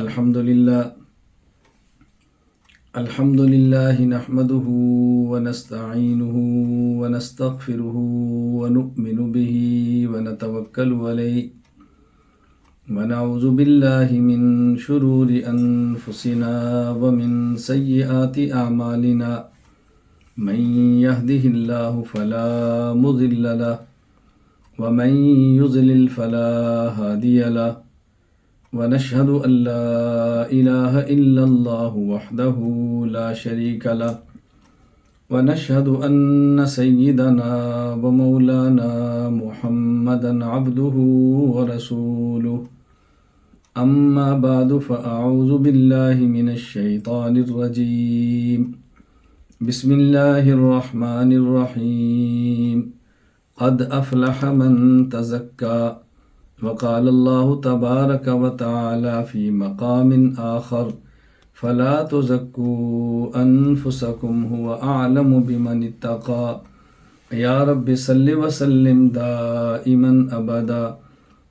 الحمد لله نحمده ونستعينه ونستغفره ونؤمن به ونتوكل عليه ونعوذ بالله من شرور أنفسنا ومن سيئات أعمالنا من يهده الله فلا مضل له ومن يضلل فلا هادي له ونشهد أن لا إله إلا الله وحده لا شريك له ونشهد أن سيدنا ومولانا محمدا عبده ورسوله أما بعد فأعوذ بالله من الشيطان الرجيم بسم الله الرحمن الرحيم قد أفلح من تزكى وقال الله تبارك وتعالى في مقام آخر فلا تزكوا أنفسكم هو أعلم بمن اتقى يا رب صل وسلم دائما أبدا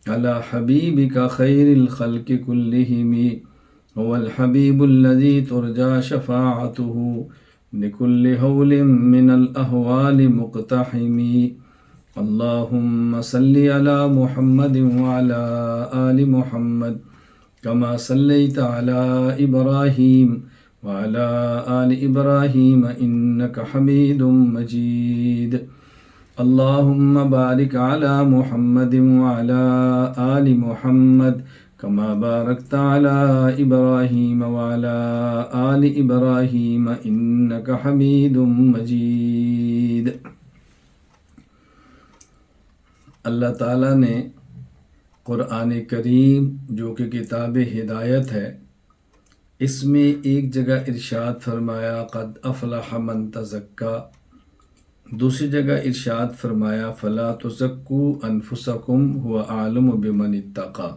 على حبيبك خير الخلق كلهم هو الحبيب الذي ترجى شفاعته لكل هول من الأهوال مقتحم اللهم صل على محمد وعلى آل محمد كما صليت على إبراهيم وعلى آل إبراهيم إنك حميد مجيد اللهم بارك على محمد وعلى آل محمد كما باركت على إبراهيم وعلى آل إبراهيم إنك حميد مجيد۔ اللہ تعالیٰ نے قرآن کریم جو کہ کتاب ہدایت ہے، اس میں ایک جگہ ارشاد فرمایا قد افلح من تزکا، دوسری جگہ ارشاد فرمایا فلا تزکوا انفسکم هو اعلم بمن اتقى۔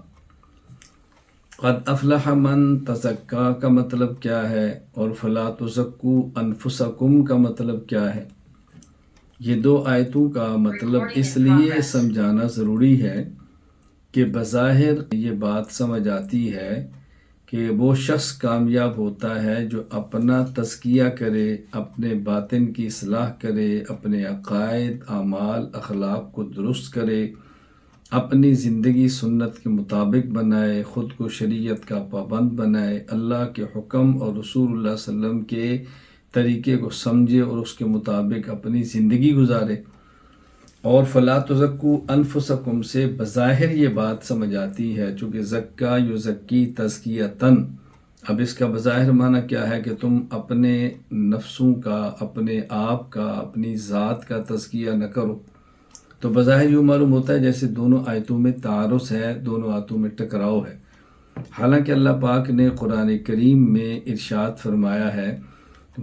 قد افلح من تزکا کا مطلب کیا ہے اور فلا تزکوا انفسکم کا مطلب کیا ہے؟ یہ دو آیتوں کا مطلب اس لیے سمجھانا ضروری ہے کہ بظاہر یہ بات سمجھ آتی ہے کہ وہ شخص کامیاب ہوتا ہے جو اپنا تزکیہ کرے، اپنے باطن کی اصلاح کرے، اپنے عقائد، اعمال، اخلاق کو درست کرے، اپنی زندگی سنت کے مطابق بنائے، خود کو شریعت کا پابند بنائے، اللہ کے حکم اور رسول اللہ صلی اللہ علیہ وسلم کے طریقے کو سمجھے اور اس کے مطابق اپنی زندگی گزارے۔ اور فلا تزکوا انفسکم سے بظاہر یہ بات سمجھ آتی ہے، چونکہ زکا یزکی تزکیۃً، اب اس کا بظاہر معنی کیا ہے کہ تم اپنے نفسوں کا، اپنے آپ کا، اپنی ذات کا تزکیہ نہ کرو۔ تو بظاہر یوں معلوم ہوتا ہے جیسے دونوں آیتوں میں تعارض ہے، دونوں آیتوں میں ٹکراؤ ہے، حالانکہ اللہ پاک نے قرآن کریم میں ارشاد فرمایا ہے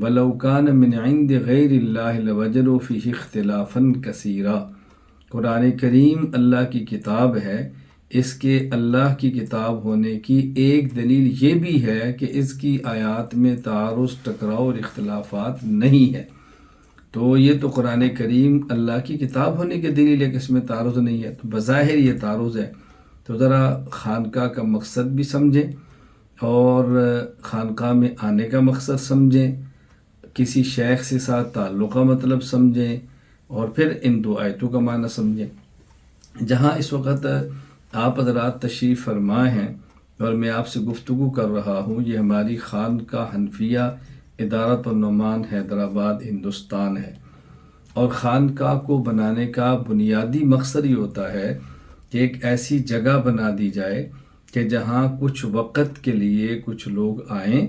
وَلَوْ كَانَ مِنْ عِنْدِ غَيْرِ اللَّهِ لَوَجَدُوا فِيهِ اخْتِلَافًا كَثِيرًا۔ قرآن کریم اللہ کی کتاب ہے، اس کے اللہ کی کتاب ہونے کی ایک دلیل یہ بھی ہے کہ اس کی آیات میں تعارض، ٹکراؤ اور اختلافات نہیں ہے۔ تو یہ تو قرآن کریم اللہ کی کتاب ہونے کی دلیل ہے کہ اس میں تعارض نہیں ہے، تو بظاہر یہ تعارض ہے۔ تو ذرا خانقاہ کا مقصد بھی سمجھیں اور خانقاہ میں آنے کا مقصد سمجھیں، کسی شیخ سے ساتھ تعلق کا مطلب سمجھیں اور پھر ان دو آیتوں کا معنی سمجھیں۔ جہاں اس وقت آپ حضرات تشریف فرما ہیں اور میں آپ سے گفتگو کر رہا ہوں، یہ ہماری خانقاہ حنفیہ ادارۃ النعمان حیدرآباد ہندوستان ہے، اور خانقاہ کو بنانے کا بنیادی مقصد یہ ہوتا ہے کہ ایک ایسی جگہ بنا دی جائے کہ جہاں کچھ وقت کے لیے کچھ لوگ آئیں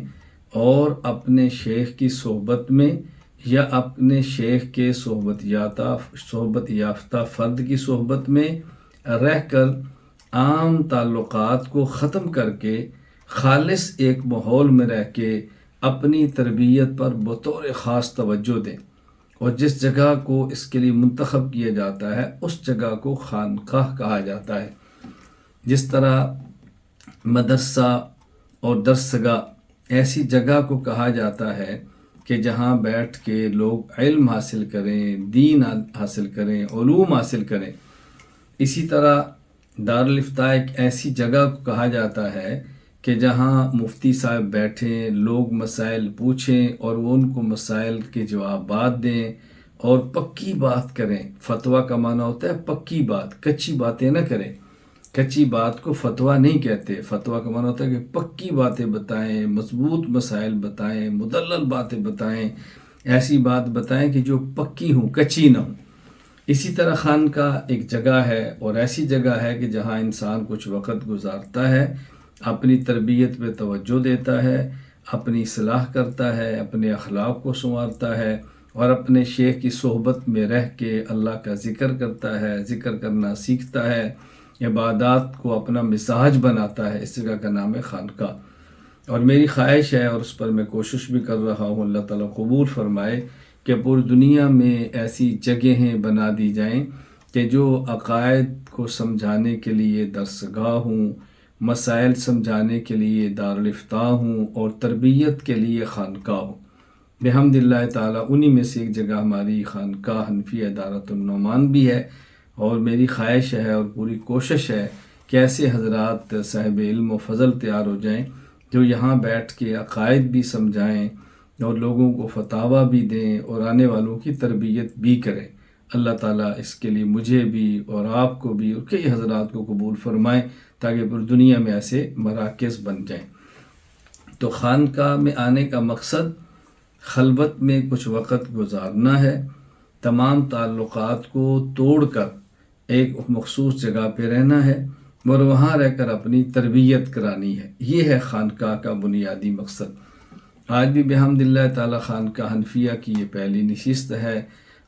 اور اپنے شیخ کی صحبت میں یا اپنے شیخ کے صحبت یافتہ فرد کی صحبت میں رہ کر عام تعلقات کو ختم کر کے خالص ایک ماحول میں رہ کے اپنی تربیت پر بطور خاص توجہ دیں، اور جس جگہ کو اس کے لیے منتخب کیا جاتا ہے اس جگہ کو خانقاہ کہا جاتا ہے۔ جس طرح مدرسہ اور درسگاہ ایسی جگہ کو کہا جاتا ہے کہ جہاں بیٹھ کے لوگ علم حاصل کریں، دین حاصل کریں، علوم حاصل کریں۔ اسی طرح دارالفتاء ایک ایسی جگہ کو کہا جاتا ہے کہ جہاں مفتی صاحب بیٹھیں، لوگ مسائل پوچھیں اور وہ ان کو مسائل کے جوابات دیں اور پکی بات کریں۔ فتویٰ کا معنی ہوتا ہے پکی بات، کچی باتیں نہ کریں۔ کچی بات کو فتویٰ نہیں کہتے، فتویٰ کا معنی ہوتا ہے کہ پکی باتیں بتائیں، مضبوط مسائل بتائیں، مدلل باتیں بتائیں، ایسی بات بتائیں کہ جو پکی ہوں، کچی نہ ہوں۔ اسی طرح خانقاہ ایک جگہ ہے اور ایسی جگہ ہے کہ جہاں انسان کچھ وقت گزارتا ہے، اپنی تربیت پہ توجہ دیتا ہے، اپنی اصلاح کرتا ہے، اپنے اخلاق کو سنوارتا ہے اور اپنے شیخ کی صحبت میں رہ کے اللہ کا ذکر کرتا ہے، ذکر کرنا سیکھتا ہے، عبادات کو اپنا مزاج بناتا ہے۔ اس جگہ کا نام ہے خانقاہ۔ اور میری خواہش ہے اور اس پر میں کوشش بھی کر رہا ہوں، اللہ تعالیٰ قبول فرمائے، کہ پوری دنیا میں ایسی جگہیں بنا دی جائیں کہ جو عقائد کو سمجھانے کے لیے درسگاہ ہوں، مسائل سمجھانے کے لیے دارالافتاء ہوں اور تربیت کے لیے خانقاہ ہوں۔ بحمد اللہ تعالیٰ انہی میں سے ایک جگہ ہماری خانقاہ حنفیہ دارۃ النعمان بھی ہے، اور میری خواہش ہے اور پوری کوشش ہے کہ ایسے حضرات صاحب علم و فضل تیار ہو جائیں جو یہاں بیٹھ کے عقائد بھی سمجھائیں اور لوگوں کو فتاویٰ بھی دیں اور آنے والوں کی تربیت بھی کریں۔ اللہ تعالیٰ اس کے لیے مجھے بھی اور آپ کو بھی اور کئی حضرات کو قبول فرمائیں تاکہ پوری دنیا میں ایسے مراکز بن جائیں۔ تو خانقاہ میں آنے کا مقصد خلوت میں کچھ وقت گزارنا ہے، تمام تعلقات کو توڑ کر ایک مخصوص جگہ پہ رہنا ہے اور وہاں رہ کر اپنی تربیت کرانی ہے۔ یہ ہے خانقاہ کا بنیادی مقصد۔ آج بھی بحمد اللہ تعالیٰ خانقاہ حنفیہ کی یہ پہلی نشست ہے،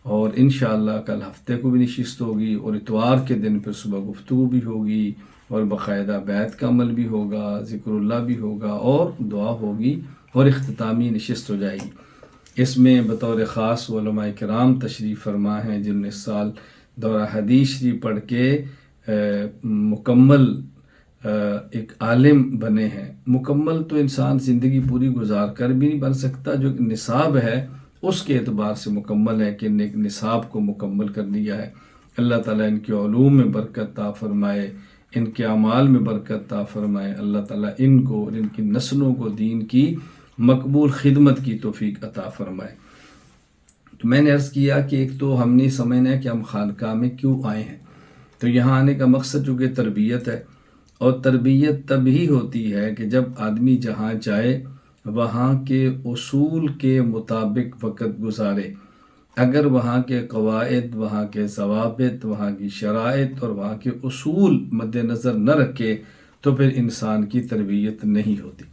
اور انشاءاللہ کل ہفتے کو بھی نشست ہوگی اور اتوار کے دن پھر صبح گفتگو بھی ہوگی اور باقاعدہ بیت کا عمل بھی ہوگا، ذکر اللہ بھی ہوگا اور دعا ہوگی اور اختتامی نشست ہو جائے گی۔ اس میں بطور خاص علماء کرام تشریف فرما ہیں جنہوں نے اس سال دورہ حدیث شریف پڑھ کے مکمل ایک عالم بنے ہیں۔ مکمل تو انسان زندگی پوری گزار کر بھی نہیں بن سکتا، جو نصاب ہے اس کے اعتبار سے مکمل ہے کہ ایک نصاب کو مکمل کر دیا ہے۔ اللہ تعالیٰ ان کے علوم میں برکت عطا فرمائے، ان کے اعمال میں برکت عطا فرمائے۔ اللہ تعالیٰ ان کو اور ان کی نسلوں کو دین کی مقبول خدمت کی توفیق عطا فرمائے۔ تو میں نے عرض کیا کہ ایک تو ہم نے سمجھنا ہے کہ ہم خانقاہ میں کیوں آئے ہیں۔ تو یہاں آنے کا مقصد چونکہ تربیت ہے، اور تربیت تب ہی ہوتی ہے کہ جب آدمی جہاں جائے وہاں کے اصول کے مطابق وقت گزارے۔ اگر وہاں کے قواعد، وہاں کے ضوابط، وہاں کی شرائط اور وہاں کے اصول مد نظر نہ رکھے تو پھر انسان کی تربیت نہیں ہوتی۔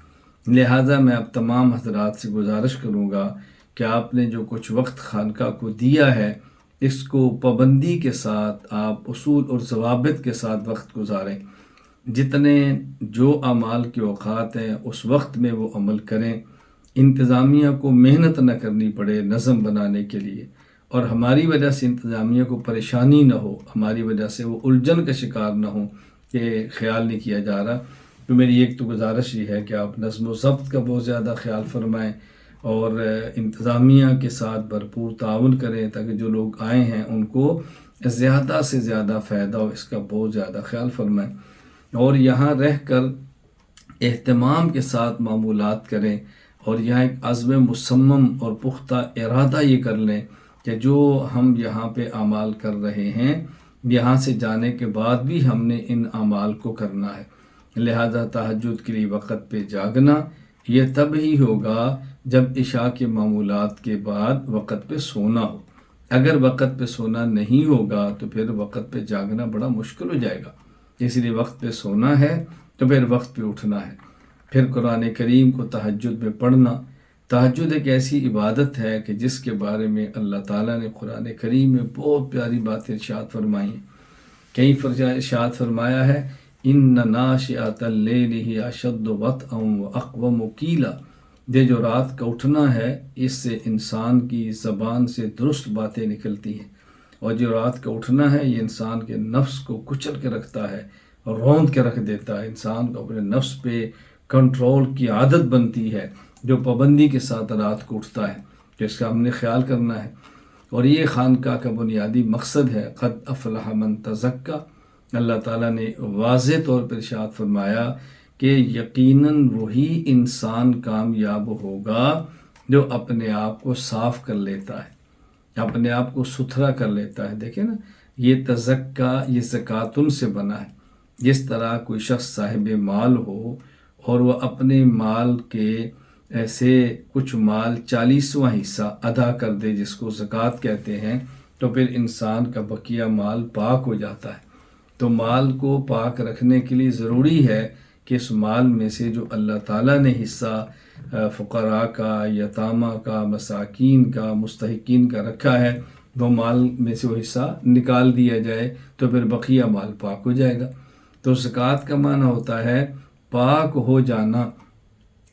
لہٰذا میں اب تمام حضرات سے گزارش کروں گا کہ آپ نے جو کچھ وقت خانقاہ کو دیا ہے، اس کو پابندی کے ساتھ آپ اصول اور ضوابط کے ساتھ وقت گزاریں۔ جتنے جو اعمال کے اوقات ہیں اس وقت میں وہ عمل کریں، انتظامیہ کو محنت نہ کرنی پڑے نظم بنانے کے لیے، اور ہماری وجہ سے انتظامیہ کو پریشانی نہ ہو، ہماری وجہ سے وہ الجھن کا شکار نہ ہوں کہ خیال نہیں کیا جا رہا۔ تو میری ایک تو گزارش یہ ہے کہ آپ نظم و ضبط کا بہت زیادہ خیال فرمائیں اور انتظامیہ کے ساتھ بھرپور تعاون کریں تاکہ جو لوگ آئے ہیں ان کو زیادہ سے زیادہ فائدہ ہو، اس کا بہت زیادہ خیال فرمائیں، اور یہاں رہ کر اہتمام کے ساتھ معمولات کریں، اور یہاں ایک عزم مصمم اور پختہ ارادہ یہ کر لیں کہ جو ہم یہاں پہ اعمال کر رہے ہیں یہاں سے جانے کے بعد بھی ہم نے ان اعمال کو کرنا ہے۔ لہذا تہجد کے لیے وقت پہ جاگنا یہ تب ہی ہوگا جب عشاء کے معمولات کے بعد وقت پہ سونا ہو۔ اگر وقت پہ سونا نہیں ہوگا تو پھر وقت پہ جاگنا بڑا مشکل ہو جائے گا۔ اس لیے وقت پہ سونا ہے تو پھر وقت پہ اٹھنا ہے۔ پھر قرآن کریم کو تہجد میں پڑھنا۔ تہجد ایک ایسی عبادت ہے کہ جس کے بارے میں اللہ تعالیٰ نے قرآن کریم میں بہت پیاری باتیں ارشاد فرمائی ہیں۔ کہیں ارشاد فرمایا ہے ان ناشئۃ اللیل ہی اشد وطئا واقوم قیلا، یہ جو رات کا اٹھنا ہے اس سے انسان کی زبان سے درست باتیں نکلتی ہیں، اور جو رات کا اٹھنا ہے یہ انسان کے نفس کو کچل کے رکھتا ہے اور روند کے رکھ دیتا ہے۔ انسان کو اپنے نفس پہ کنٹرول کی عادت بنتی ہے جو پابندی کے ساتھ رات کو اٹھتا ہے، تو اس کا ہم نے خیال کرنا ہے۔ اور یہ خانقاہ کا بنیادی مقصد ہے قد افلح من تزکا۔ اللہ تعالیٰ نے واضح طور پر ارشاد فرمایا کہ یقیناً وہی انسان کامیاب ہوگا جو اپنے آپ کو صاف کر لیتا ہے، اپنے آپ کو ستھرا کر لیتا ہے۔ دیکھیں نا، یہ تزکا، یہ زکاتن سے بنا ہے۔ جس طرح کوئی شخص صاحب مال ہو اور وہ اپنے مال کے ایسے کچھ مال 40واں حصہ ادا کر دے، جس کو زکوٰۃ کہتے ہیں، تو پھر انسان کا بقیہ مال پاک ہو جاتا ہے۔ تو مال کو پاک رکھنے کے لیے ضروری ہے کہ اس مال میں سے جو اللہ تعالیٰ نے حصہ فقراء کا، یتامہ کا، مساکین کا، مستحقین کا رکھا ہے، وہ مال میں سے وہ حصہ نکال دیا جائے، تو پھر بقیہ مال پاک ہو جائے گا۔ تو زکوٰۃ کا معنی ہوتا ہے پاک ہو جانا۔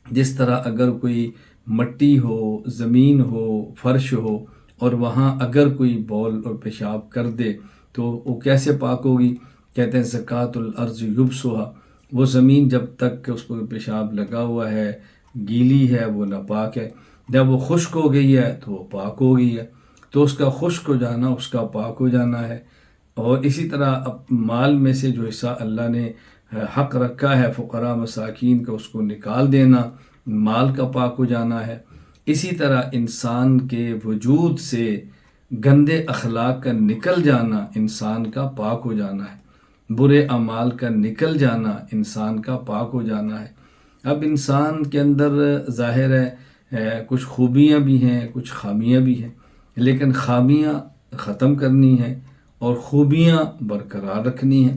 جس طرح اگر کوئی مٹی ہو، زمین ہو، فرش ہو، اور وہاں اگر کوئی بول اور پیشاب کر دے تو وہ کیسے پاک ہوگی؟ کہتے ہیں زکوٰۃ الارض یبسھا، وہ زمین جب تک کہ اس کو پیشاب لگا ہوا ہے، گیلی ہے، وہ ناپاک ہے۔ جب وہ خشک ہو گئی ہے تو وہ پاک ہو گئی ہے۔ تو اس کا خشک ہو جانا اس کا پاک ہو جانا ہے۔ اور اسی طرح مال میں سے جو حصہ اللہ نے حق رکھا ہے فقراء مساکین کا، اس کو نکال دینا مال کا پاک ہو جانا ہے۔ اسی طرح انسان کے وجود سے گندے اخلاق کا نکل جانا انسان کا پاک ہو جانا ہے، برے اعمال کا نکل جانا انسان کا پاک ہو جانا ہے۔ اب انسان کے اندر ظاہر ہے کچھ خوبیاں بھی ہیں، کچھ خامیاں بھی ہیں، لیکن خامیاں ختم کرنی ہیں اور خوبیاں برقرار رکھنی ہیں۔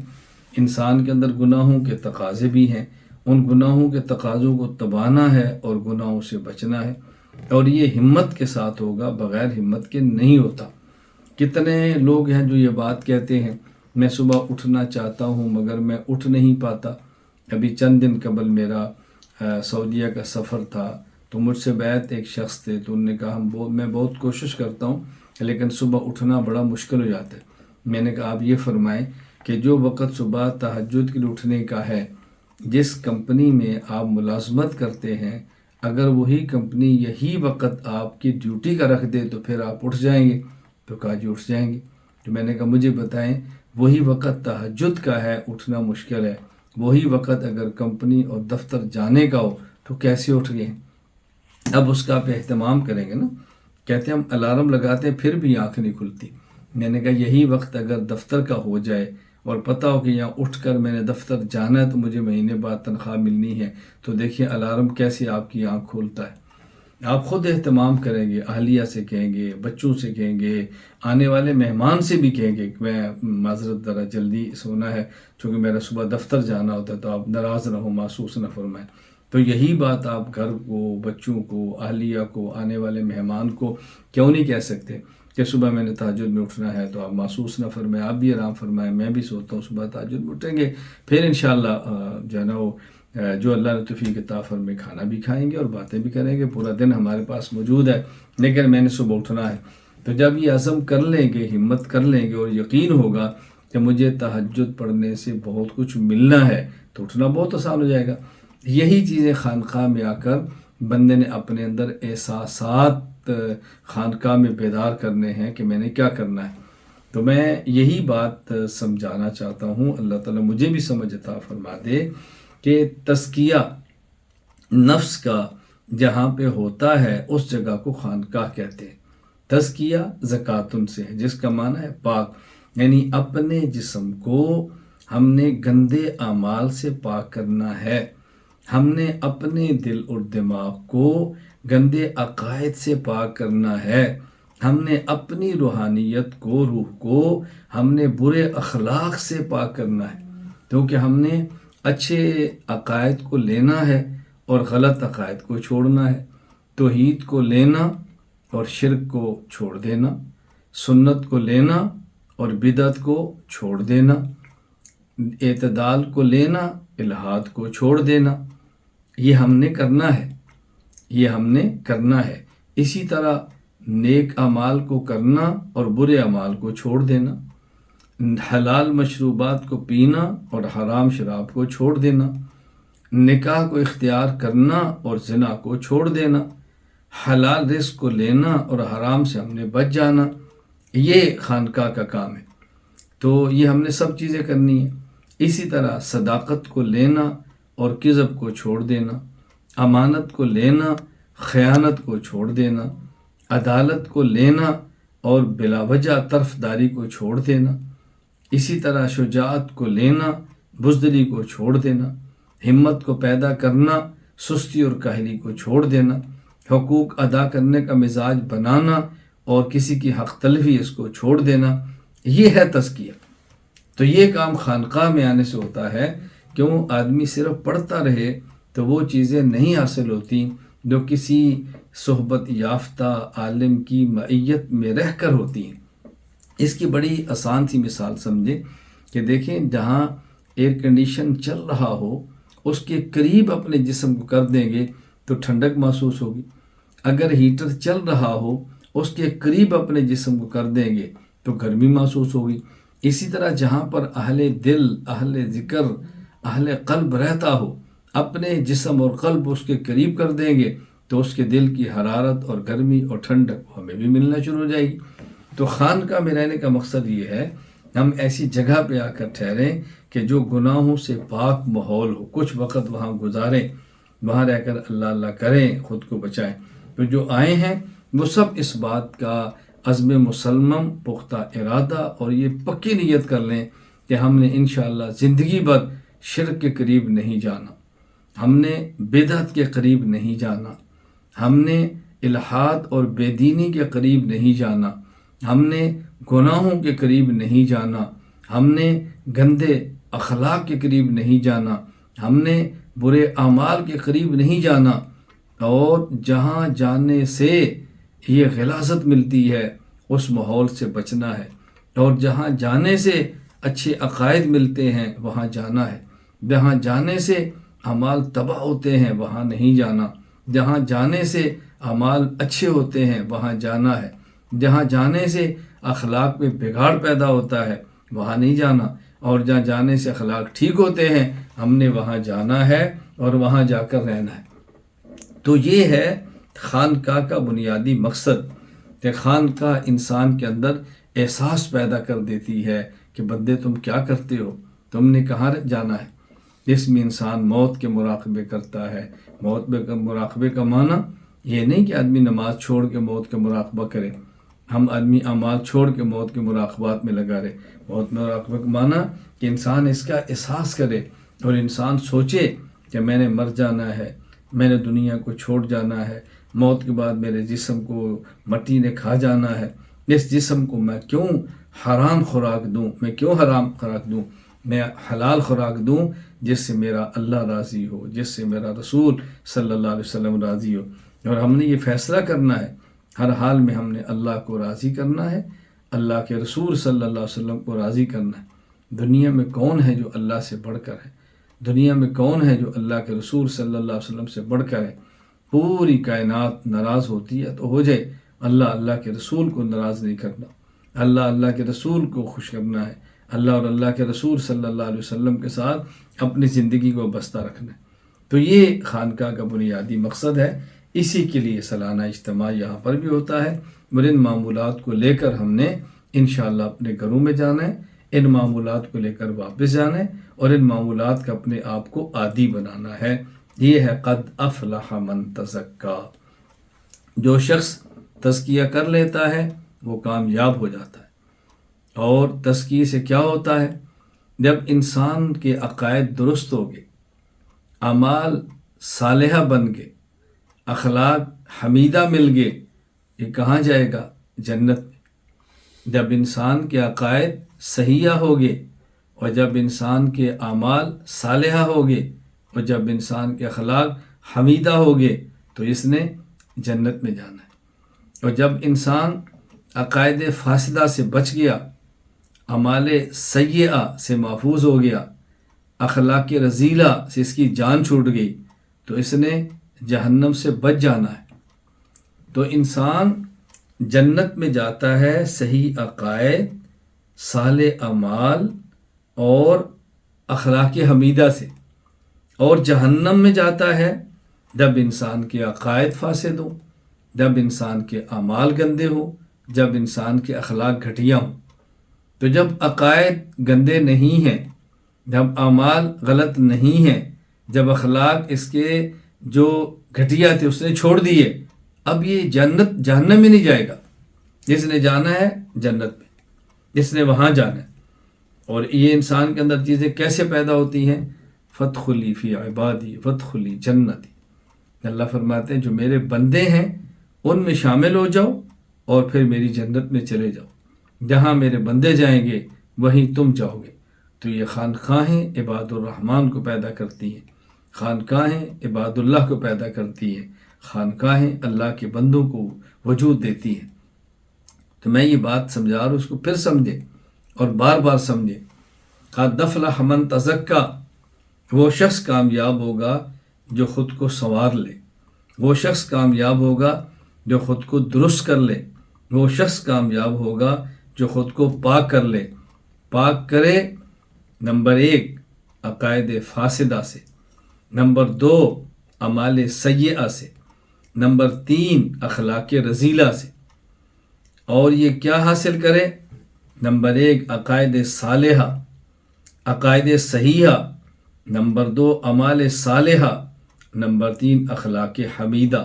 انسان کے اندر گناہوں کے تقاضے بھی ہیں، ان گناہوں کے تقاضوں کو دبانا ہے اور گناہوں سے بچنا ہے، اور یہ ہمت کے ساتھ ہوگا، بغیر ہمت کے نہیں ہوتا۔ کتنے لوگ ہیں جو یہ بات کہتے ہیں میں صبح اٹھنا چاہتا ہوں مگر میں اٹھ نہیں پاتا۔ ابھی چند دن قبل میرا سعودیہ کا سفر تھا، تو مجھ سے بیعت ایک شخص تھے، تو انہوں نے کہا میں بہت کوشش کرتا ہوں لیکن صبح اٹھنا بڑا مشکل ہو جاتا ہے۔ میں نے کہا آپ یہ فرمائیں کہ جو وقت صبح تہجد کے لیے اٹھنے کا ہے، جس کمپنی میں آپ ملازمت کرتے ہیں، اگر وہی کمپنی یہی وقت آپ کی ڈیوٹی کا رکھ دے تو پھر آپ اٹھ جائیں گے؟ تو کہا جی اٹھ جائیں گے۔ تو میں نے کہا مجھے بتائیں، وہی وقت تہجد کا ہے، اٹھنا مشکل ہے، وہی وقت اگر کمپنی اور دفتر جانے کا ہو تو کیسے اٹھ گئے؟ اب اس کا آپ اہتمام کریں گے نا۔ کہتے ہیں ہم الارم لگاتے ہیں پھر بھی آنکھ نہیں کھلتی۔ میں نے کہا یہی وقت اگر دفتر کا ہو جائے اور پتہ ہو کہ یہاں اٹھ کر میں نے دفتر جانا ہے تو مجھے مہینے بعد تنخواہ ملنی ہے، تو دیکھیں الارم کیسے آپ کی آنکھ کھولتا ہے۔ آپ خود اہتمام کریں گے، اہلیہ سے کہیں گے، بچوں سے کہیں گے، آنے والے مہمان سے بھی کہیں گے کہ میں معذرت ذرا جلدی سونا ہے چونکہ میرا صبح دفتر جانا ہوتا ہے، تو آپ ناراض نہ ہو، محسوس نہ فرمائیں۔ تو یہی بات آپ گھر کو، بچوں کو، اہلیہ کو، آنے والے مہمان کو کیوں نہیں کہہ سکتے کہ صبح میں نے تہجد میں اٹھنا ہے؟ تو آپ محسوس نہ فرمائیں، آپ بھی آرام فرمائیں، میں بھی سوتا ہوں، صبح تہجد میں اٹھیں گے، پھر انشاءاللہ جو ہے نا وہ جو اللہ نے توفیق عطا فرمائے کھانا بھی کھائیں گے اور باتیں بھی کریں گے۔ پورا دن ہمارے پاس موجود ہے لیکن میں نے صبح اٹھنا ہے۔ تو جب یہ عزم کر لیں گے، ہمت کر لیں گے اور یقین ہوگا کہ مجھے تہجد پڑھنے سے بہت کچھ ملنا ہے، تو اٹھنا بہت آسان ہو جائے گا۔ یہی چیزیں خانقاہ میں آ کر بندے نے اپنے اندر احساسات خانقاہ میں بیدار کرنے ہیں کہ میں نے کیا کرنا ہے۔ تو میں یہی بات سمجھانا چاہتا ہوں، اللہ تعالیٰ مجھے بھی سمجھ عطا فرما دے کہ تزکیہ نفس کا جہاں پہ ہوتا ہے اس جگہ کو خانقاہ کہتے ہیں۔ تزکیہ زکاتن سے ہے، جس کا معنی ہے پاک، یعنی اپنے جسم کو ہم نے گندے اعمال سے پاک کرنا ہے۔ ہم نے اپنے دل اور دماغ کو گندے عقائد سے پاک کرنا ہے۔ ہم نے اپنی روحانیت کو، روح کو ہم نے برے اخلاق سے پاک کرنا ہے، کیونکہ ہم نے اچھے عقائد کو لینا ہے اور غلط عقائد کو چھوڑنا ہے، توحید کو لینا اور شرک کو چھوڑ دینا، سنت کو لینا اور بدعت کو چھوڑ دینا، اعتدال کو لینا، الحاد کو چھوڑ دینا۔ یہ ہم نے کرنا ہے، یہ ہم نے کرنا ہے۔ اسی طرح نیک اعمال کو کرنا اور برے اعمال کو چھوڑ دینا، حلال مشروبات کو پینا اور حرام شراب کو چھوڑ دینا، نکاح کو اختیار کرنا اور زنا کو چھوڑ دینا، حلال رزق کو لینا اور حرام سے ہم نے بچ جانا۔ یہ خانقاہ کا کام ہے، تو یہ ہم نے سب چیزیں کرنی ہیں۔ اسی طرح صداقت کو لینا اور کذب کو چھوڑ دینا، امانت کو لینا، خیانت کو چھوڑ دینا، عدالت کو لینا اور بلا وجہ طرفداری کو چھوڑ دینا، اسی طرح شجاعت کو لینا، بزدلی کو چھوڑ دینا، ہمت کو پیدا کرنا، سستی اور کاہلی کو چھوڑ دینا، حقوق ادا کرنے کا مزاج بنانا اور کسی کی حق تلفی اس کو چھوڑ دینا، یہ ہے تزکیہ۔ تو یہ کام خانقاہ میں آنے سے ہوتا ہے۔ کیوں؟ آدمی صرف پڑھتا رہے تو وہ چیزیں نہیں حاصل ہوتی جو کسی صحبت یافتہ عالم کی معیت میں رہ کر ہوتی ہیں۔ اس کی بڑی آسان سی مثال سمجھے کہ دیکھیں، جہاں ایئر کنڈیشن چل رہا ہو اس کے قریب اپنے جسم کو کر دیں گے تو ٹھنڈک محسوس ہوگی، اگر ہیٹر چل رہا ہو اس کے قریب اپنے جسم کو کر دیں گے تو گرمی محسوس ہوگی۔ اسی طرح جہاں پر اہل دل، اہل ذکر، اہل قلب رہتا ہو، اپنے جسم اور قلب اس کے قریب کر دیں گے تو اس کے دل کی حرارت اور گرمی اور ٹھنڈک ہمیں بھی ملنا شروع ہو جائے گی۔ تو خانقاہ میں رہنے کا مقصد یہ ہے ہم ایسی جگہ پہ آ کر ٹھہریں کہ جو گناہوں سے پاک ماحول ہو، کچھ وقت وہاں گزاریں، وہاں رہ کر اللہ اللہ کریں، خود کو بچائیں۔ تو جو آئے ہیں وہ سب اس بات کا عزم مسلم، پختہ ارادہ اور یہ پکی نیت کر لیں کہ ہم نے انشاءاللہ زندگی بھر شرک کے قریب نہیں جانا، ہم نے بدعت کے قریب نہیں جانا، ہم نے الحاد اور بے دینی کے قریب نہیں جانا، ہم نے گناہوں کے قریب نہیں جانا، ہم نے گندے اخلاق کے قریب نہیں جانا، ہم نے برے اعمال کے قریب نہیں جانا، اور جہاں جانے سے یہ غلاظت ملتی ہے اس ماحول سے بچنا ہے، اور جہاں جانے سے اچھے عقائد ملتے ہیں وہاں جانا ہے، جہاں جانے سے اعمال تباہ ہوتے ہیں وہاں نہیں جانا، جہاں جانے سے اعمال اچھے ہوتے ہیں وہاں جانا ہے، جہاں جانے سے اخلاق میں بگاڑ پیدا ہوتا ہے وہاں نہیں جانا، اور جہاں جانے سے اخلاق ٹھیک ہوتے ہیں ہم نے وہاں جانا ہے اور وہاں جا کر رہنا ہے۔ تو یہ ہے خانقاہ کا بنیادی مقصد کہ خانقاہ انسان کے اندر احساس پیدا کر دیتی ہے کہ بندے تم کیا کرتے ہو، تم نے کہاں جانا ہے۔ اس میں انسان موت کے مراقبے کرتا ہے۔ موت کے مراقبے کا معنی یہ نہیں کہ آدمی نماز چھوڑ کے موت کا مراقبہ کرے، ہم آدمی اعمال چھوڑ کے موت کے مراقبات میں لگا رہے۔ موت میں مراقبہ کا معنی کہ انسان اس کا احساس کرے اور انسان سوچے کہ میں نے مر جانا ہے، میں نے دنیا کو چھوڑ جانا ہے، موت کے بعد میرے جسم کو مٹی نے کھا جانا ہے، اس جسم کو میں کیوں حرام خوراک دوں، میں کیوں حرام خوراک دوں، میں حلال خوراک دوں جس سے میرا اللہ راضی ہو، جس سے میرا رسول صلی اللہ علیہ وسلم راضی ہو۔ اور ہم نے یہ فیصلہ کرنا ہے، ہر حال میں ہم نے اللہ کو راضی کرنا ہے، اللہ کے رسول صلی اللہ علیہ وسلم کو راضی کرنا ہے۔ دنیا میں کون ہے جو اللہ سے بڑھ کر ہے؟ دنیا میں کون ہے جو اللہ کے رسول صلی اللہ علیہ وسلم سے بڑھ کر ہے؟ پوری کائنات ناراض ہوتی ہے تو ہو جائے، اللہ کے رسول کو ناراض نہیں کرنا، اللہ کے رسول کو خوش کرنا ہے، اللہ اور اللہ کے رسول صلی اللہ علیہ وسلم کے ساتھ اپنی زندگی کو بستہ رکھنا ہے۔ تو یہ خانقاہ کا بنیادی مقصد ہے، اسی کے لیے سالانہ اجتماع یہاں پر بھی ہوتا ہے، اور ان معمولات کو لے کر ہم نے انشاءاللہ اپنے گھروں میں جانا ہے، ان معمولات کو لے کر واپس جانا ہے، اور ان معمولات کا اپنے آپ کو عادی بنانا ہے۔ یہ ہے قد افلح من تزکا۔ جو شخص تزکیہ کر لیتا ہے وہ کامیاب ہو جاتا ہے۔ اور تزکیے سے کیا ہوتا ہے؟ جب انسان کے عقائد درست ہو گئے، اعمال صالحہ بن گئے، اخلاق حمیدہ مل گئے، یہ کہاں جائے گا؟ جنت میں۔ جب انسان کے عقائد صحیحہ ہو گئے، اور جب انسان کے اعمال صالحہ ہو گئے، اور جب انسان کے اخلاق حمیدہ ہو گئے تو اس نے جنت میں جانا ہے۔ اور جب انسان عقائد فاسدہ سے بچ گیا، اعمال سیئہ سے محفوظ ہو گیا، اخلاق رذیلہ سے اس کی جان چھوٹ گئی تو اس نے جہنم سے بچ جانا ہے۔ تو انسان جنت میں جاتا ہے صحیح عقائد، صالح اعمال اور اخلاق حمیدہ سے، اور جہنم میں جاتا ہے جب انسان کے عقائد فاسد ہوں، جب انسان کے اعمال گندے ہوں، جب انسان کے اخلاق گھٹیا ہوں۔ تو جب عقائد گندے نہیں ہیں، جب اعمال غلط نہیں ہیں، جب اخلاق اس کے جو گھٹیا تھے اس نے چھوڑ دیے، اب یہ جہنم میں نہیں جائے گا۔ جس نے جانا ہے جنت میں، جس نے وہاں جانا ہے۔ اور یہ انسان کے اندر چیزیں کیسے پیدا ہوتی ہیں؟ فادخلی فی عبادی وادخلی جنتی۔ اللہ فرماتے ہیں جو میرے بندے ہیں ان میں شامل ہو جاؤ اور پھر میری جنت میں چلے جاؤ۔ جہاں میرے بندے جائیں گے وہیں تم جاؤ گے۔ تو یہ خانقاہیں عباد الرحمن کو پیدا کرتی ہیں، خانقاہیں عباد اللہ کو پیدا کرتی ہیں، خانقاہیں اللہ کے بندوں کو وجود دیتی ہیں۔ تو میں یہ بات سمجھا رہا ہوں، اس کو پھر سمجھے اور بار بار سمجھے۔ قد افلح من تزکا، وہ شخص کامیاب ہوگا جو خود کو سنوار لے، وہ شخص کامیاب ہوگا جو خود کو درست کر لے، وہ شخص کامیاب ہوگا جو خود کو پاک کر لے۔ پاک کرے نمبر 1 عقائد فاسدہ سے، نمبر 2 اعمال سیئہ سے، نمبر 3 اخلاق رذیلہ سے۔ اور یہ کیا حاصل کرے؟ نمبر 1 عقائد صالحہ، عقائد صحیحہ، نمبر 2 اعمال صالحہ، نمبر 3 اخلاق حمیدہ۔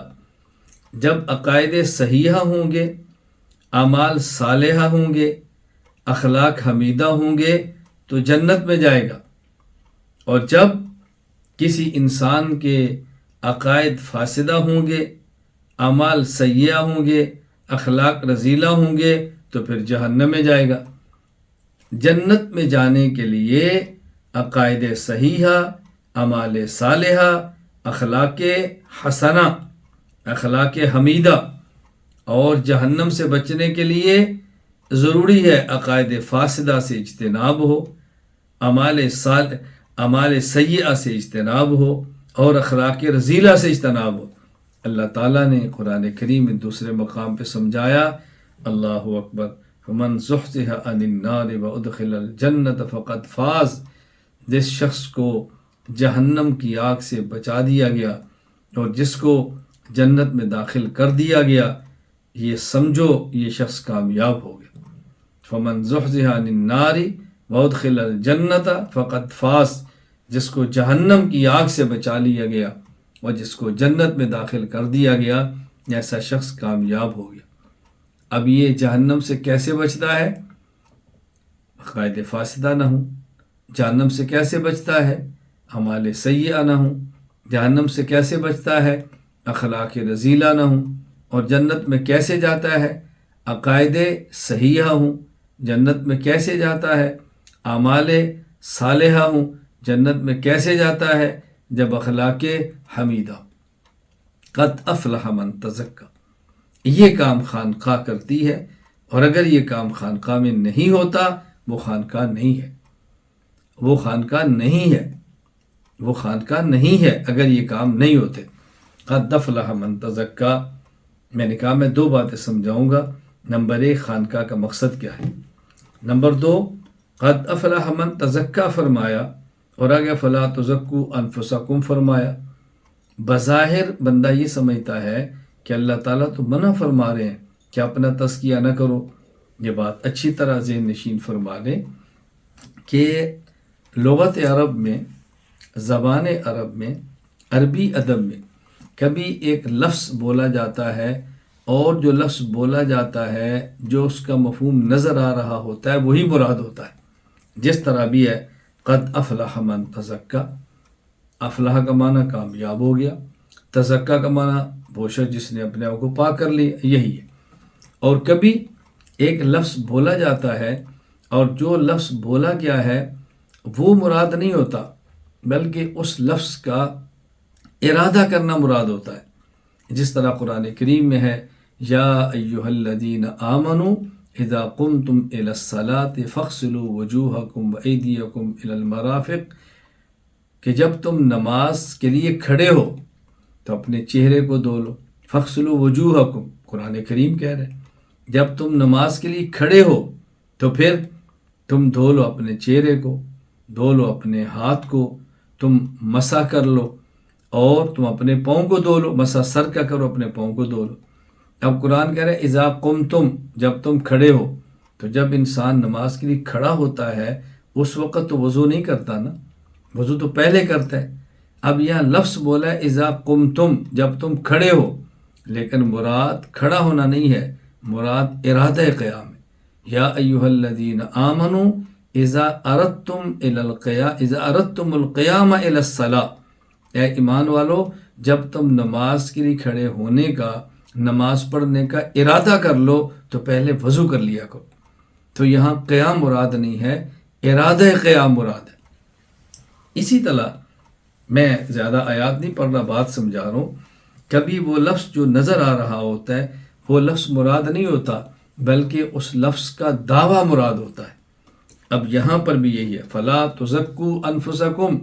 جب عقائد صحیحہ ہوں گے، اعمال صالحہ ہوں گے، اخلاق حمیدہ ہوں گے تو جنت میں جائے گا۔ اور جب کسی انسان کے عقائد فاسدہ ہوں گے، اعمال سیئہ ہوں گے، اخلاق رذیلہ ہوں گے تو پھر جہنم میں جائے گا۔ جنت میں جانے کے لیے عقائد صحیحہ، اعمال صالحہ، اخلاق حسنہ، اخلاق حمیدہ، اور جہنم سے بچنے کے لیے ضروری ہے عقائد فاسدہ سے اجتناب ہو، اعمال سیئہ سے اجتناب ہو، اور اخلاق رذیلہ سے اجتناب ہو۔ اللہ تعالیٰ نے قرآن کریم میں دوسرے مقام پہ سمجھایا، اللہ اکبر، فمن زحزح عن النار وادخل الجنۃ فقد فاز۔ جس شخص کو جہنم کی آگ سے بچا دیا گیا اور جس کو جنت میں داخل کر دیا گیا، یہ سمجھو یہ شخص کامیاب ہو گیا۔ فمن زحزح عن النار وادخل الجنۃ فقد فاز، جس کو جہنم کی آگ سے بچا لیا گیا اور جس کو جنت میں داخل کر دیا گیا، ایسا شخص کامیاب ہو گیا۔ اب یہ جہنم سے کیسے بچتا ہے؟ عقائد فاسدہ نہ ہوں۔ جہنم سے کیسے بچتا ہے؟ اعمال سیئہ نہ ہوں۔ جہنم سے کیسے بچتا ہے؟ اخلاق رذیلہ نہ ہوں۔ اور جنت میں کیسے جاتا ہے؟ عقائد صحیحہ ہوں۔ جنت میں کیسے جاتا ہے؟ اعمال صالحہ ہوں۔ جنت میں کیسے جاتا ہے؟ جب اخلاق حمیدہ۔ قد افلح من تزکا، یہ کام خانقاہ کرتی ہے، اور اگر یہ کام خانقاہ میں نہیں ہوتا وہ خانقاہ نہیں ہے، وہ خانقاہ نہیں ہے، وہ خانقاہ نہیں ہے اگر یہ کام نہیں ہوتے۔ قد افلح من تزکا، میں نے کہا میں 2 باتیں سمجھاؤں گا۔ نمبر 1 خانقاہ کا مقصد کیا ہے، نمبر 2 قد افلح من تزکا فرمایا اور آگے فلا تزکوا انفسکم فرمایا۔ بظاہر بندہ یہ سمجھتا ہے کہ اللہ تعالیٰ تو منع فرما رہے ہیں کہ اپنا تزکیہ نہ کرو۔ یہ بات اچھی طرح ذہن نشین فرما لیں کہ لغت عرب میں، زبان عرب میں، عربی ادب میں کبھی ایک لفظ بولا جاتا ہے، اور جو لفظ بولا جاتا ہے جو اس کا مفہوم نظر آ رہا ہوتا ہے وہی مراد ہوتا ہے۔ جس طرح بھی ہے قد افلح من تزکا، افلح کا معنی کامیاب ہو گیا، تزکا کا معنی وہ شخص جس نے اپنے آپ کو پاک کر لیا، یہی ہے۔ اور کبھی ایک لفظ بولا جاتا ہے اور جو لفظ بولا گیا ہے وہ مراد نہیں ہوتا، بلکہ اس لفظ کا ارادہ کرنا مراد ہوتا ہے۔ جس طرح قرآن کریم میں ہے یا ایھا الذین آمنوا اذا قمتم الی الصلاۃ فاغسلوا وجوہکم وایدیکم الی المرافق، کہ جب تم نماز کے لیے کھڑے ہو تو اپنے چہرے کو دھو لو۔ فاغسلوا وجوہکم، قرآن کریم کہہ رہے ہیں جب تم نماز کے لیے کھڑے ہو تو پھر تم دھو لو اپنے چہرے کو، دھو لو اپنے ہاتھ کو، تم مسح کر لو، اور تم اپنے پاؤں کو دھو لو، مسح سر کا کرو، اپنے پاؤں کو دھو لو۔ اب قرآن کہہ رہے ہے اذا قمتم، جب تم کھڑے ہو۔ تو جب انسان نماز کے لیے کھڑا ہوتا ہے اس وقت تو وضو نہیں کرتا نا، وضو تو پہلے کرتا ہے۔ اب یہاں لفظ بولا ہے اذا قمتم، جب تم کھڑے ہو، لیکن مراد کھڑا ہونا نہیں ہے، مراد ارادہ قیام ہے۔ یا ایھا الذین آمنوا اذا اردتم القیام الی الصلاۃ، اے ایمان والو جب تم نماز کے لیے کھڑے ہونے کا، نماز پڑھنے کا ارادہ کر لو تو پہلے وضو کر لیا کرو۔ تو یہاں قیام مراد نہیں ہے، ارادہ قیام مراد ہے۔ اسی طرح میں زیادہ آیات نہیں پڑھ رہا، بات سمجھا رہا ہوں، کبھی وہ لفظ جو نظر آ رہا ہوتا ہے وہ لفظ مراد نہیں ہوتا، بلکہ اس لفظ کا دعویٰ مراد ہوتا ہے۔ اب یہاں پر بھی یہی ہے، فلا تزکوا انفسکم،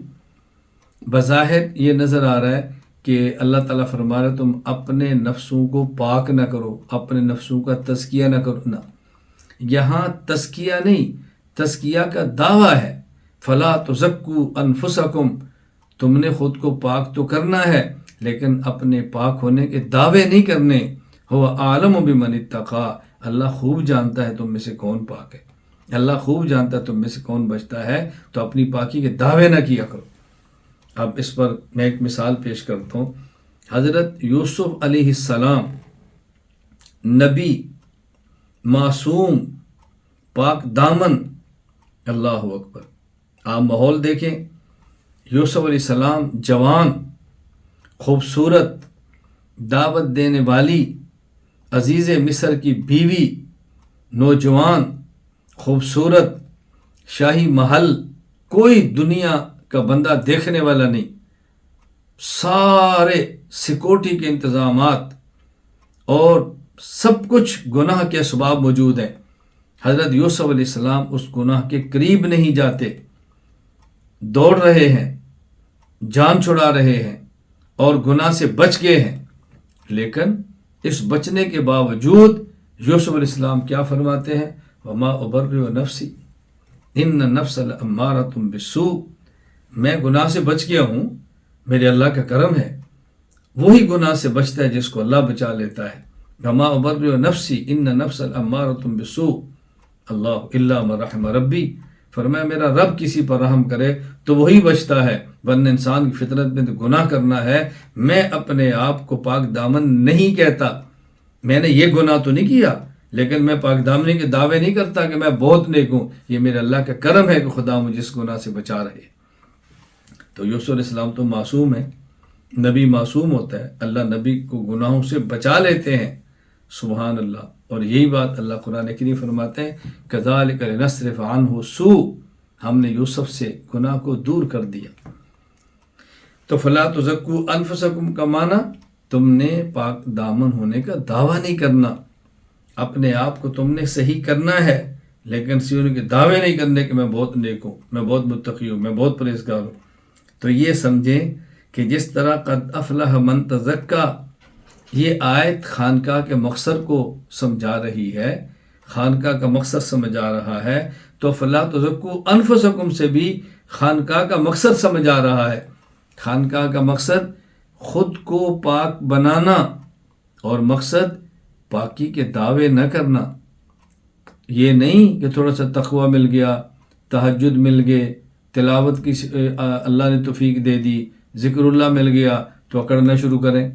بظاہر یہ نظر آ رہا ہے کہ اللہ تعالیٰ فرما رہے تم اپنے نفسوں کو پاک نہ کرو، اپنے نفسوں کا تزکیہ نہ کرو، نہ، یہاں تزکیہ نہیں، تزکیہ کا دعویٰ ہے۔ فلا تزکوا انفسکم، تم نے خود کو پاک تو کرنا ہے لیکن اپنے پاک ہونے کے دعوے نہیں کرنے۔ هو اعلم بمن اتقى، اللہ خوب جانتا ہے تم میں سے کون پاک ہے، اللہ خوب جانتا ہے تم میں سے کون بچتا ہے، تو اپنی پاکی کے دعوے نہ کیا کرو۔ اب اس پر میں ایک مثال پیش کرتا ہوں۔ حضرت یوسف علیہ السلام نبی، معصوم، پاک دامن، اللہ اکبر، آپ ماحول دیکھیں، یوسف علیہ السلام جوان، خوبصورت، دعوت دینے والی، عزیز مصر کی بیوی، نوجوان، خوبصورت، شاہی محل، کوئی دنیا کا بندہ دیکھنے والا نہیں، سارے سیکورٹی کے انتظامات اور سب کچھ گناہ کے اسباب موجود ہیں۔ حضرت یوسف علیہ السلام اس گناہ کے قریب نہیں جاتے، دوڑ رہے ہیں، جان چھڑا رہے ہیں اور گناہ سے بچ گئے ہیں، لیکن اس بچنے کے باوجود یوسف علیہ السلام کیا فرماتے ہیں؟ وما ابرئ نفسی ان النفس لامارۃ بالسوء، میں گناہ سے بچ گیا ہوں، میرے اللہ کا کرم ہے، وہی گناہ سے بچتا ہے جس کو اللہ بچا لیتا ہے۔ وما ابرئ نفسی ان النفس لامارۃ بالسوء اللہ الا من رحم ربی، فرمایا میرا رب کسی پر رحم کرے تو وہی بچتا ہے، ورنہ انسان کی فطرت میں تو گناہ کرنا ہے۔ میں اپنے آپ کو پاک دامن نہیں کہتا، میں نے یہ گناہ تو نہیں کیا، لیکن میں پاک دامنی کے دعوے نہیں کرتا کہ میں بہت نیک ہوں، یہ میرے اللہ کا کرم ہے کہ خدا مجھے اس گناہ سے بچا رہے۔ تو یوسف علیہ السلام تو معصوم ہے، نبی معصوم ہوتا ہے، اللہ نبی کو گناہوں سے بچا لیتے ہیں، سبحان اللہ۔ اور یہی بات اللہ قرآن کریم فرماتے ہیں کذالک لنصرف عنہ السوء، ہم نے یوسف سے گناہ کو دور کر دیا۔ تو فلا تزکوا انفسکم کا معنی تم نے پاک دامن ہونے کا دعویٰ نہیں کرنا، اپنے آپ کو تم نے صحیح کرنا ہے، لیکن سیوں کے دعوے نہیں کرنے کہ میں بہت نیک ہوں، میں بہت متقی ہوں، میں بہت پرہیزگار ہوں۔ تو یہ سمجھیں کہ جس طرح قد افلح من تزکا، یہ آیت خانقاہ کے مقصد کو سمجھا رہی ہے، خانقاہ کا مقصد سمجھا رہا ہے، تو فلا تزکوا انفسکم سے بھی خانقاہ کا مقصد سمجھا رہا ہے۔ خانقاہ کا مقصد خود کو پاک بنانا، اور مقصد پاکی کے دعوے نہ کرنا، یہ نہیں کہ تھوڑا سا تقوی مل گیا، تہجد مل گئے، تلاوت کی اللہ نے توفیق دے دی، ذکر اللہ مل گیا تو اکڑنا شروع کریں،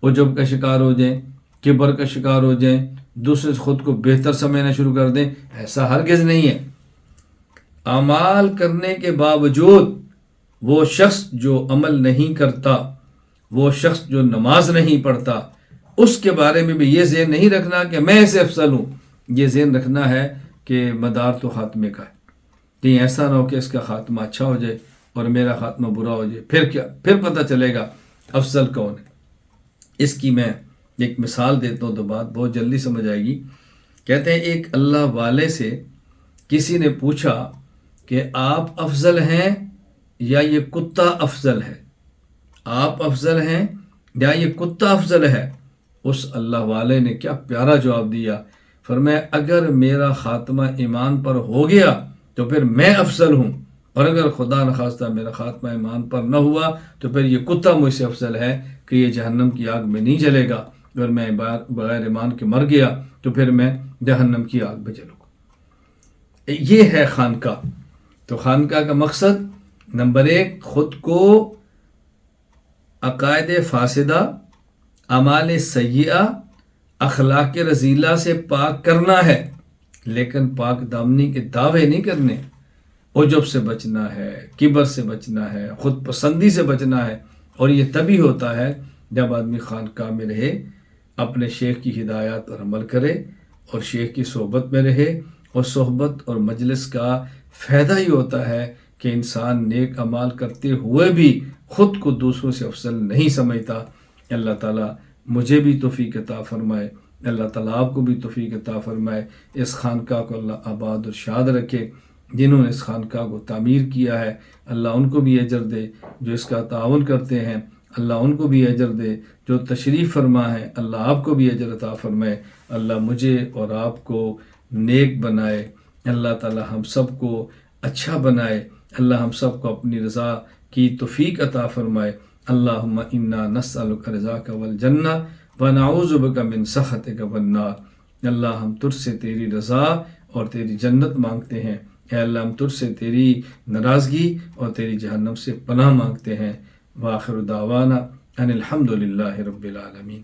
عجب کا شکار ہو جائیں، کبر کا شکار ہو جائیں، دوسرے سے خود کو بہتر سمجھنا شروع کر دیں، ایسا ہرگز نہیں ہے۔ اعمال کرنے کے باوجود وہ شخص جو عمل نہیں کرتا، وہ شخص جو نماز نہیں پڑھتا، اس کے بارے میں بھی یہ ذہن نہیں رکھنا کہ میں ایسے افضل ہوں، یہ ذہن رکھنا ہے کہ مدار تو خاتمے کا ہے، کہیں ایسا نہ ہو کہ اس کا خاتمہ اچھا ہو جائے اور میرا خاتمہ برا ہو جائے، پھر کیا، پھر پتہ چلے گا افضل کون ہے۔ اس کی میں ایک مثال دیتا ہوں تو بات بہت جلدی سمجھ آئے گی۔ کہتے ہیں ایک اللہ والے سے کسی نے پوچھا کہ آپ افضل ہیں یا یہ کتا افضل ہے، آپ افضل ہیں یا یہ کتا افضل ہے؟ اس اللہ والے نے کیا پیارا جواب دیا، فرمایا اگر میرا خاتمہ ایمان پر ہو گیا تو پھر میں افضل ہوں، اور اگر خدا نخواستہ میرا خاتمہ ایمان پر نہ ہوا تو پھر یہ کتا مجھ سے افضل ہے کہ یہ جہنم کی آگ میں نہیں جلے گا، اگر میں بغیر ایمان کے مر گیا تو پھر میں جہنم کی آگ میں جلوں گا۔ یہ ہے خانقاہ۔ تو خانقاہ کا مقصد نمبر 1 خود کو عقائد فاسدہ، اعمال سیئہ، اخلاق رذیلہ سے پاک کرنا ہے، لیکن پاک دامنی کے دعوے نہیں کرنے۔ عجب سے بچنا ہے، کبر سے بچنا ہے، خود پسندی سے بچنا ہے، اور یہ تبھی ہوتا ہے جب آدمی خانقاہ میں رہے، اپنے شیخ کی ہدایات پر عمل کرے اور شیخ کی صحبت میں رہے، اور صحبت اور مجلس کا فائدہ ہی ہوتا ہے کہ انسان نیک اعمال کرتے ہوئے بھی خود کو دوسروں سے افضل نہیں سمجھتا۔ اللہ تعالیٰ مجھے بھی توفیق عطا فرمائے، اللہ تعالیٰ آپ کو بھی توفیق عطا فرمائے، اس خانقاہ کو اللہ آباد اور شاد رکھے۔ جنہوں نے اس خانقاہ کو تعمیر کیا ہے اللہ ان کو بھی اجر دے، جو اس کا تعاون کرتے ہیں اللہ ان کو بھی اجر دے، جو تشریف فرما ہے اللہ آپ کو بھی اجر عطا فرمائے۔ اللہ مجھے اور آپ کو نیک بنائے، اللہ تعالی ہم سب کو اچھا بنائے، اللہ ہم سب کو اپنی رضا کی توفیق عطا فرمائے۔ اللہم انا نسألک رضاک والجنہ ونعوذ بک من سخطک والنار۔ اللہ ہم تجھ سے تیری رضا اور تیری جنت مانگتے ہیں، اے اللہ ہم تجھ سے تیری ناراضگی اور تیری جہنم سے پناہ مانگتے ہیں۔ وآخر دعوانا ان الحمد للہ رب العالمین۔